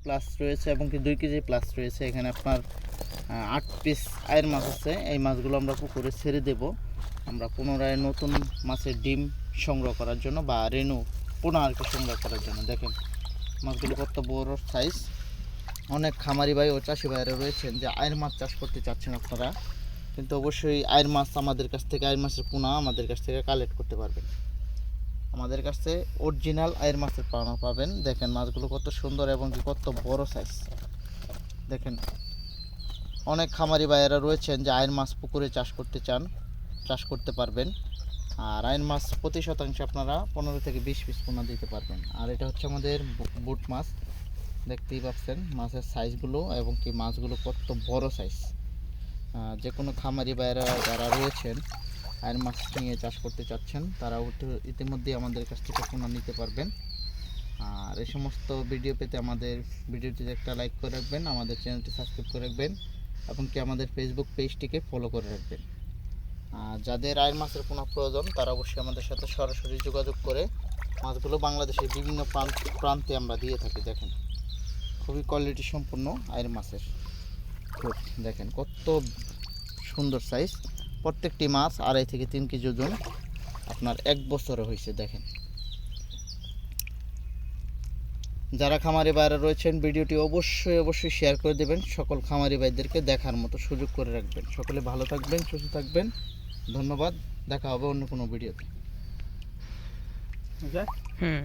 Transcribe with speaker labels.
Speaker 1: Plus রয়েছে এবং কি 2 কেজি প্লাস রয়েছে। এখানে আপনার 8 পিস আয়ের মাছ আছে। এই মাছগুলো আমরা পুকুরে ছেড়ে দেব আমরা পুনরায় নতুন মাছের ডিম সংগ্রহ করার জন্য বা রেণু পোনা আর কি সংগ্রহ করার জন্য। দেখেন মাছগুলো কত বড় সাইজ। অনেক খামারি ভাই ও চাষি ভাইরা রয়েছেন যে আয়ের মাছ চাষ করতে চাচ্ছেন আপনারা, কিন্তু অবশ্যই আয়ের মাছ আমাদের কাছ থেকে, আয়ের মাছের পোনা আমাদের কাছ থেকে কালেক্ট করতে পারবেন। আমাদের কাছে অরিজিনাল আয়ের মাছের পোনা পাবেন। দেখেন মাছগুলো কত সুন্দর এবং কি কত বড় সাইজ। দেখেন অনেক খামারি ভাইয়েরা রয়েছেন যে আয়ের মাছ পুকুরে চাষ করতে চান, চাষ করতে পারবেন। আর আয়ের মাছ প্রতি শতাংশে আপনারা 15 থেকে 20 পিস পোনা দিতে পারবেন। আর এটা হচ্ছে আমাদের বুট মাছ, দেখতেই পাচ্ছেন মাছের সাইজগুলো এবং কি মাছগুলো কত বড় সাইজ। যে কোনো খামারি ভাইয়েরা যারা রয়েছেন আয়ের মাছ নিয়ে চাষ করতে চাচ্ছেন তারা ইতিমধ্যেই আমাদের কাছ থেকে পোনা নিতে পারবেন। আর এই সমস্ত ভিডিও পেতে আমাদের ভিডিওটিতে একটা লাইক করে রাখবেন, আমাদের চ্যানেলটি সাবস্ক্রাইব করে রাখবেন এবং কি আমাদের ফেসবুক পেজটিকে ফলো করে রাখবেন। আর যাদের আয়ের মাছের পোনা প্রয়োজন তারা অবশ্যই আমাদের সাথে সরাসরি যোগাযোগ করে মাছগুলো বাংলাদেশের বিভিন্ন প্রান্তে আমরা দিয়ে থাকি। দেখেন খুবই কোয়ালিটি সম্পন্ন আয়ের মাছের ঠোঁট। দেখেন কত সুন্দর সাইজ। প্রত্যেকটি মাছ 2.5 থেকে 3 কেজি ওজন, আপনার 1 বছরে হয়েছে। দেখেন যারা খামারি ভাইরা রয়েছেন ভিডিওটি অবশ্যই শেয়ার করে দেবেন, সকল খামারি ভাইদেরকে দেখার মতো সুযোগ করে রাখবেন। সকলে ভালো থাকবেন, সুস্থ থাকবেন। ধন্যবাদ, দেখা হবে অন্য কোনো ভিডিওতে।
Speaker 2: হুম